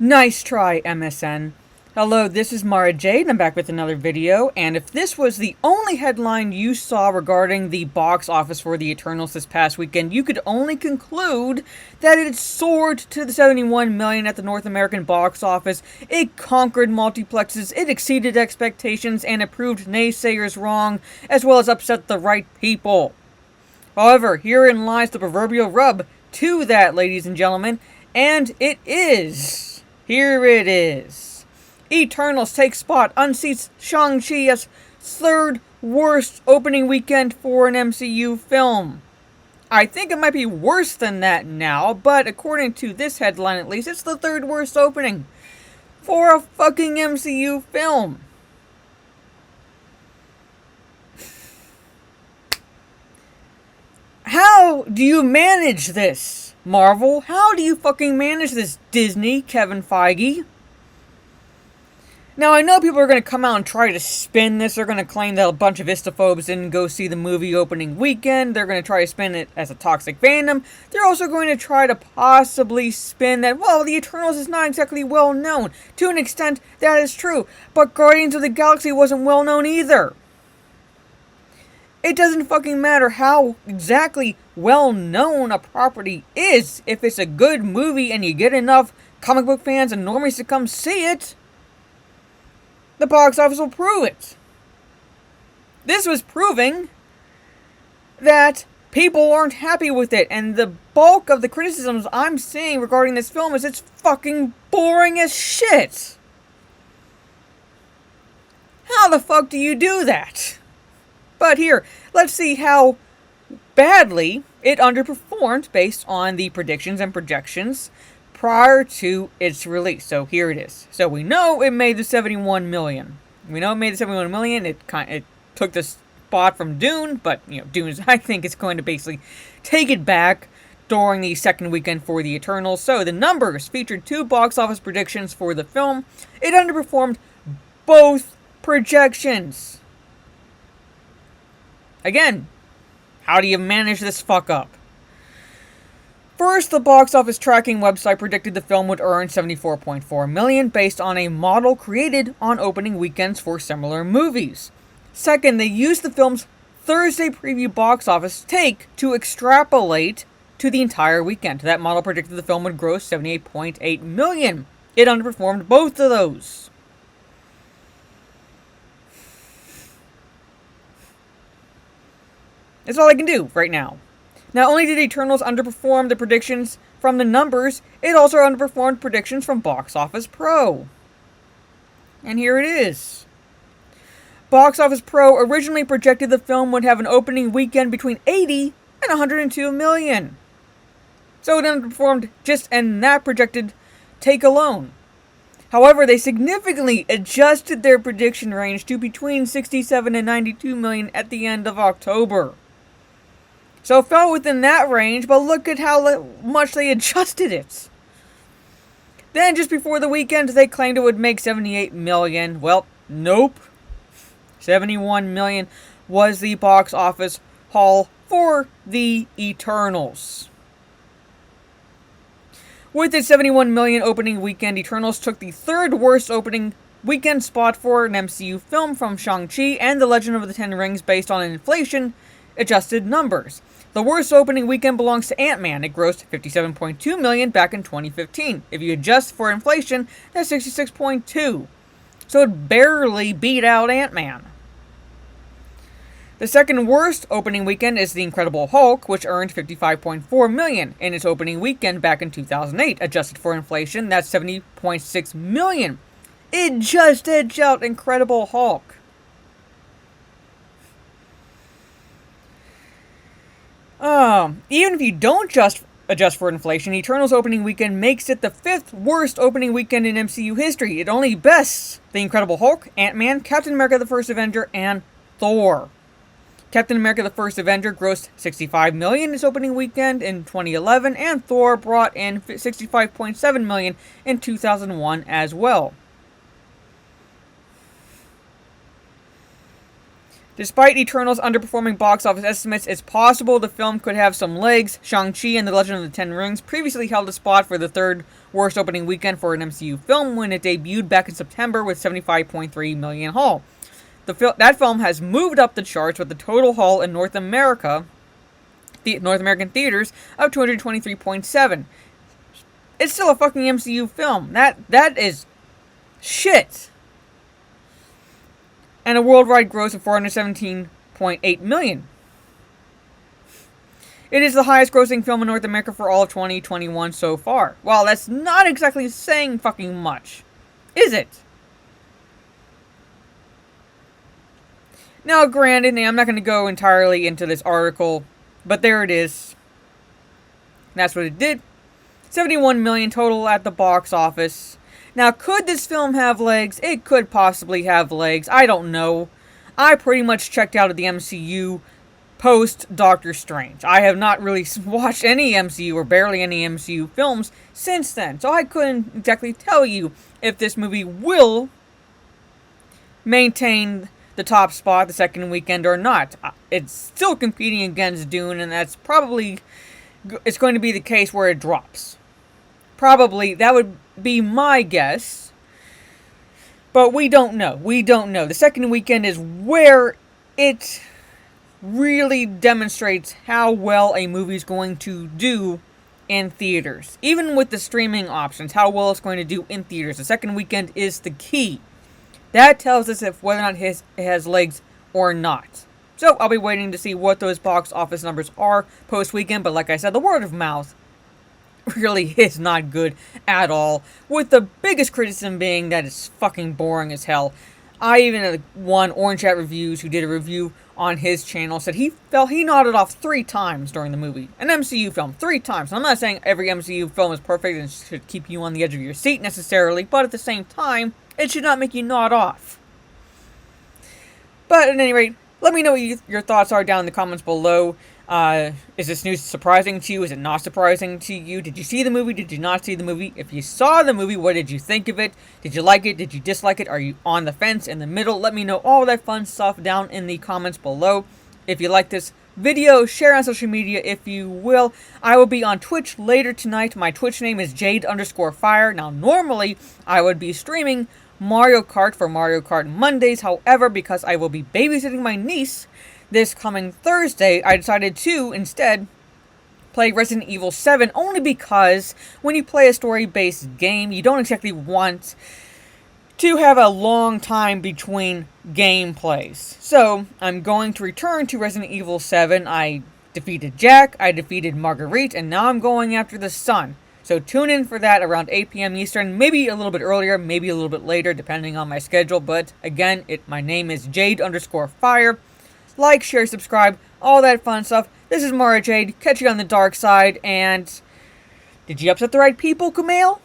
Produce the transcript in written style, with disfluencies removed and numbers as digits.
Nice try, MSN. Hello, this is Mara Jade, and I'm back with another video, and if this was the only headline you saw regarding the box office for The Eternals this past weekend, you could only conclude that it soared to the 71 million at the North American box office, it conquered multiplexes, it exceeded expectations, and it proved naysayers wrong, as well as upset the right people. However, herein lies the proverbial rub to that, ladies and gentlemen, and it is... Here it is. Eternals takes spot, unseats Shang-Chi as third worst opening weekend for an MCU film. I think it might be worse than that now, but according to this headline at least, it's the third worst opening for a fucking MCU film. How do you manage this? Marvel, how do you fucking manage this, Disney, Kevin Feige? Now, I know people are going to come out and try to spin this. They're going to claim that a bunch of istophobes didn't go see the movie opening weekend. They're going to try to spin it as a toxic fandom. They're also going to try to possibly spin that, well, the Eternals is not exactly well known. To an extent, that is true. But Guardians of the Galaxy wasn't well known either. It doesn't fucking matter how exactly well-known a property is. If it's a good movie and you get enough comic book fans and normies to come see it, the box office will prove it. This was proving that people aren't happy with it, and the bulk of the criticisms I'm seeing regarding this film is it's fucking boring as shit. How the fuck do you do that? But here, let's see how badly it underperformed based on the predictions and projections prior to its release. So here it is. So we know it made the 71 million. We know it made the 71 million. It took the spot from Dune, but Dune, I think, is going to basically take it back during the second weekend for the Eternals. So the numbers featured two box office predictions for the film. It underperformed both projections. Again, how do you manage this fuck up? First, the box office tracking website predicted the film would earn 74.4 million based on a model created on opening weekends for similar movies. Second, they used the film's Thursday preview box office take to extrapolate to the entire weekend. That model predicted the film would gross 78.8 million. It underperformed both of those. That's all I can do right now. Not only did Eternals underperform the predictions from the numbers, it also underperformed predictions from Box Office Pro. And here it is. Box Office Pro originally projected the film would have an opening weekend between 80 and 102 million. So it underperformed just in that projected take alone. However, they significantly adjusted their prediction range to between 67 and 92 million at the end of October. So it fell within that range, but look at how much they adjusted it. Then, just before the weekend, they claimed it would make 78 million. Well, nope. 71 million was the box office haul for the Eternals. With its 71 million opening weekend, Eternals took the third worst opening weekend spot for an MCU film from Shang-Chi and The Legend of the Ten Rings based on inflation-adjusted numbers. The worst opening weekend belongs to Ant-Man. It grossed 57.2 million back in 2015. If you adjust for inflation, that's 66.2. So it barely beat out Ant-Man. The second worst opening weekend is The Incredible Hulk, which earned 55.4 million in its opening weekend back in 2008. Adjusted for inflation, that's 70.6 million. It just edged out Incredible Hulk. Even if you don't adjust for inflation, Eternals opening weekend makes it the fifth worst opening weekend in MCU history. It only bests The Incredible Hulk, Ant-Man, Captain America the First Avenger, and Thor. Captain America the First Avenger grossed 65 million its opening weekend in 2011, and Thor brought in 65.7 million in 2001 as well. Despite Eternal's underperforming box office estimates, it's possible the film could have some legs. Shang-Chi and the Legend of the Ten Rings previously held a spot for the third worst opening weekend for an MCU film when it debuted back in September with $75.3 million haul. That film has moved up the charts with the total haul in North American theaters of $223.7. It's still a fucking MCU film. That is shit. And a worldwide gross of $417.8 million. It is the highest grossing film in North America for all of 2021 so far. Well, that's not exactly saying fucking much, is it? Now, granted, I'm not going to go entirely into this article, but there it is. That's what it did. $71 million total at the box office. Now, could this film have legs? It could possibly have legs. I don't know. I pretty much checked out of the MCU post Doctor Strange. I have not really watched any MCU or barely any MCU films since then. So I couldn't exactly tell you if this movie will maintain the top spot the second weekend or not. It's still competing against Dune, and it's going to be the case where it drops. Probably, that would be my guess. But we don't know. The second weekend is where it really demonstrates how well a movie is going to do in theaters. Even with the streaming options, how well it's going to do in theaters. The second weekend is the key. That tells us whether or not it has legs or not. So, I'll be waiting to see what those box office numbers are post-weekend. But like I said, the word of mouth really is not good at all, with the biggest criticism being that it's fucking boring as hell. I even had one Orange Hat Reviews who did a review on his channel said he nodded off 3 times during the movie. An MCU film, 3 times. I'm not saying every MCU film is perfect and should keep you on the edge of your seat necessarily, but at the same time, it should not make you nod off. But at any rate, let me know what your thoughts are down in the comments below. Is this news surprising to you? Is it not surprising to you? Did you see the movie? Did you not see the movie? If you saw the movie, what did you think of it? Did you like it? Did you dislike it? Are you on the fence, in the middle? Let me know all that fun stuff down in the comments below. If you like this video, share on social media if you will. I will be on Twitch later tonight. My Twitch name is Jade_Fire. Now, normally, I would be streaming Mario Kart for Mario Kart Mondays. However, because I will be babysitting my niece this coming Thursday, I decided to instead play Resident Evil 7, only because when you play a story-based game, you don't exactly want to have a long time between gameplays. So, I'm going to return to Resident Evil 7. I defeated Jack, I defeated Marguerite, and now I'm going after the sun. So tune in for that around 8 p.m. Eastern, maybe a little bit earlier, maybe a little bit later, depending on my schedule. But again, my name is Jade_Fire. Like, share, subscribe, all that fun stuff. This is Mara Jade. Catch you on the dark side, and did you upset the right people, Kumail?